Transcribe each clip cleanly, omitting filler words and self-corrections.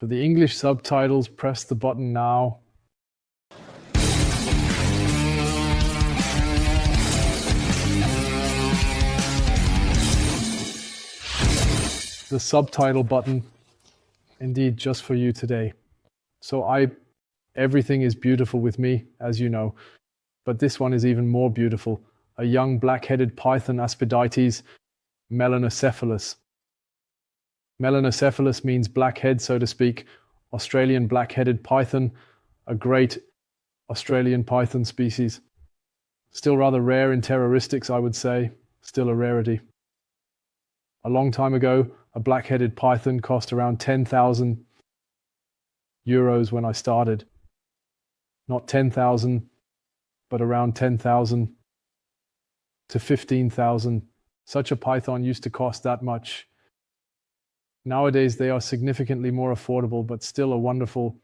For the English subtitles, press the button now. The subtitle button, indeed, just for you today. So everything is beautiful with me, as you know, but this one is even more beautiful. A young black-headed python, Aspidites melanocephalus. Melanocephalus means black head, so to speak. Australian black-headed python, a great Australian python species. Still rather rare in terraristics, I would say. Still a rarity. A long time ago, a black-headed python cost around 10,000 euros when I started. Not 10,000, but around 10,000 to 15,000. Such a python used to cost that much. Nowadays, they are significantly more affordable, but still a wonderful,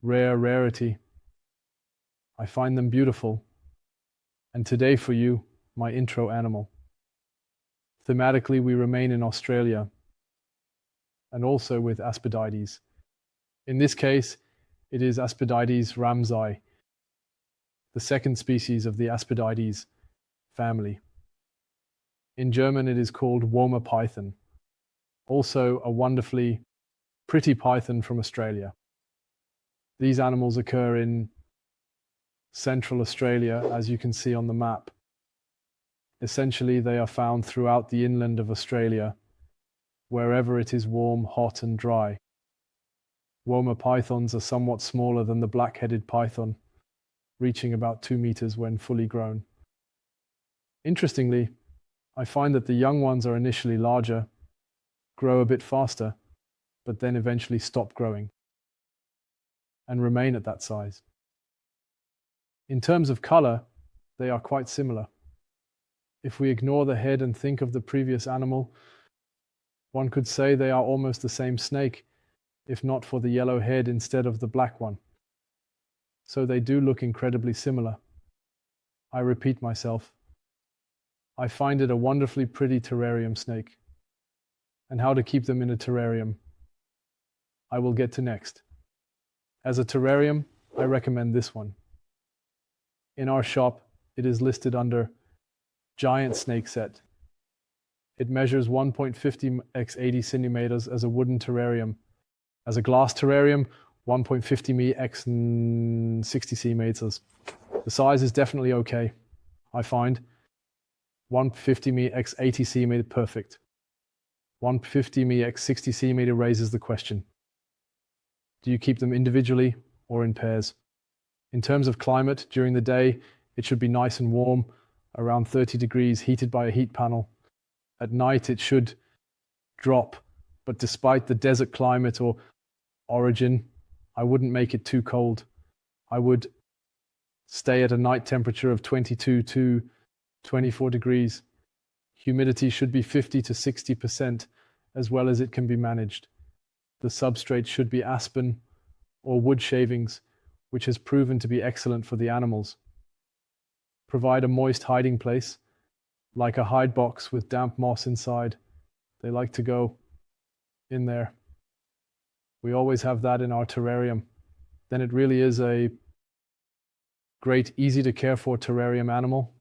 rarity. I find them beautiful. And today for you, my intro animal. Thematically, we remain in Australia and also with Aspidites. In this case, it is Aspidites ramsey, the second species of the Aspidites family. In German, it is called Woma Python, also a wonderfully pretty python from Australia. These animals occur in Central Australia, as you can see on the map. Essentially, they are found throughout the inland of Australia, wherever it is warm, hot, and dry. Woma pythons are somewhat smaller than the black-headed python, reaching about 2 meters when fully grown. Interestingly, I find that the young ones are initially larger, grow a bit faster, but then eventually stop growing and remain at that size. In terms of color, they are quite similar. If we ignore the head and think of the previous animal, one could say they are almost the same snake, if not for the yellow head instead of the black one. So they do look incredibly similar. I repeat myself. I find it a wonderfully pretty terrarium snake. And how to keep them in a terrarium, I will get to next. As a terrarium, I recommend this one. In our shop, it is listed under Giant Snake Set. It measures 1.50 x 80 centimeters as a wooden terrarium. As a glass terrarium, 1.50 m x 60 centimeters. The size is definitely okay, I find. 150 m x 80 centimeter perfect. 150 m x 60 centimeter raises the question. Do you keep them individually or in pairs? In terms of climate, during the day, it should be nice and warm, around 30 degrees, heated by a heat panel. At night, it should drop, but despite the desert climate or origin, I wouldn't make it too cold. I would stay at a night temperature of 22 to 24 degrees. Humidity should be 50 to 60%, as well as it can be managed. The substrate should be aspen or wood shavings, which has proven to be excellent for the animals. Provide a moist hiding place, like a hide box with damp moss inside. They like to go in there. We always have that in our terrarium. Then it really is a great, easy to care for terrarium animal.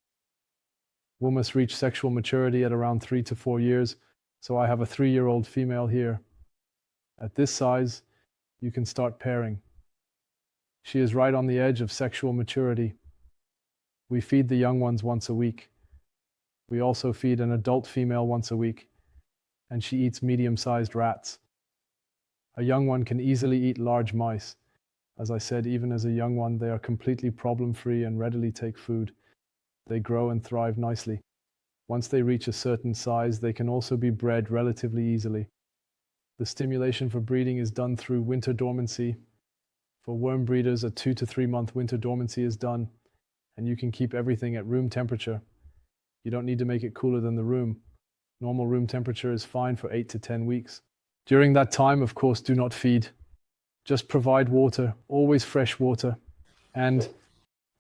Womas reach sexual maturity at around 3 to 4 years, so I have a 3-year-old female here. At this size, you can start pairing. She is right on the edge of sexual maturity. We feed the young ones once a week. We also feed an adult female once a week, and she eats medium-sized rats. A young one can easily eat large mice. As I said, even as a young one, they are completely problem-free and readily take food. They grow and thrive nicely. Once they reach a certain size, they can also be bred relatively easily. The stimulation for breeding is done through winter dormancy. For worm breeders, a 2 to 3 month winter dormancy is done, and you can keep everything at room temperature. You don't need to make it cooler than the room. Normal room temperature is fine for 8 to 10 weeks. During that time, of course, do not feed. Just provide water, always fresh water. And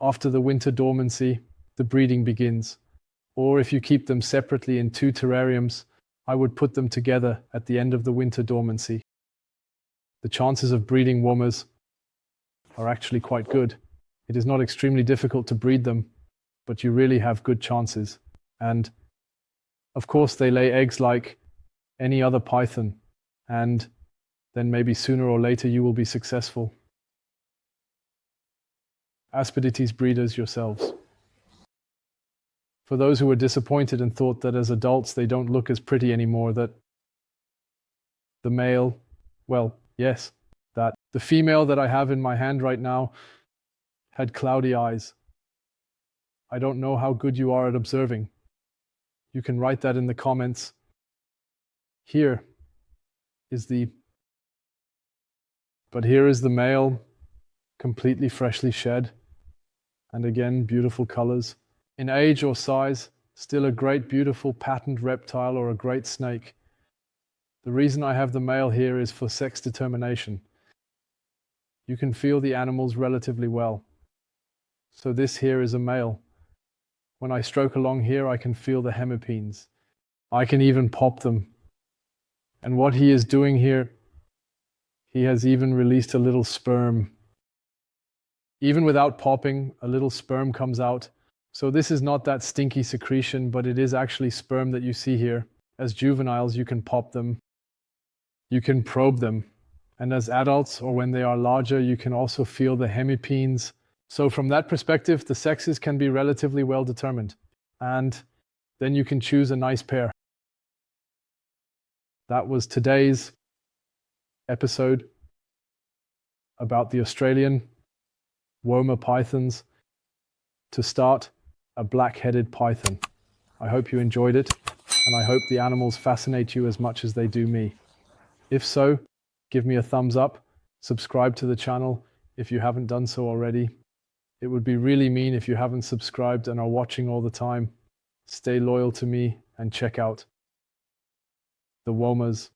after the winter dormancy, the breeding begins. Or if you keep them separately in 2 terrariums, I would put them together at the end of the winter dormancy. the chances of breeding womas are actually quite good. It is not extremely difficult to breed them, but you really have good chances. And of course, they lay eggs like any other python, and then maybe sooner or later you will be successful. Aspidites breeders yourselves. For those who were disappointed and thought that as adults they don't look as pretty anymore, that the male, well, yes, that the female that I have in my hand right now had cloudy eyes. I don't know how good you are at observing. You can write that in the comments. Here is the male, completely freshly shed, and again, beautiful colors. In age or size, still a great, beautiful, patterned reptile or a great snake. The reason I have the male here is for sex determination. You can feel the animals relatively well. So this here is a male. When I stroke along here, I can feel the hemipenes. I can even pop them. And what he is doing here, he has even released a little sperm. Even without popping, a little sperm comes out. So this is not that stinky secretion, but it is actually sperm that you see here. As juveniles, you can pop them. You can probe them. And as adults, or when they are larger, you can also feel the hemipenes. So from that perspective, the sexes can be relatively well determined. And then you can choose a nice pair. That was today's episode about the Australian Woma pythons to start a black-headed python. I hope you enjoyed it, and I hope the animals fascinate you as much as they do me. If so, give me a thumbs up, subscribe to the channel if you haven't done so already. It would be really mean if you haven't subscribed and are watching all the time. Stay loyal to me and check out the Womas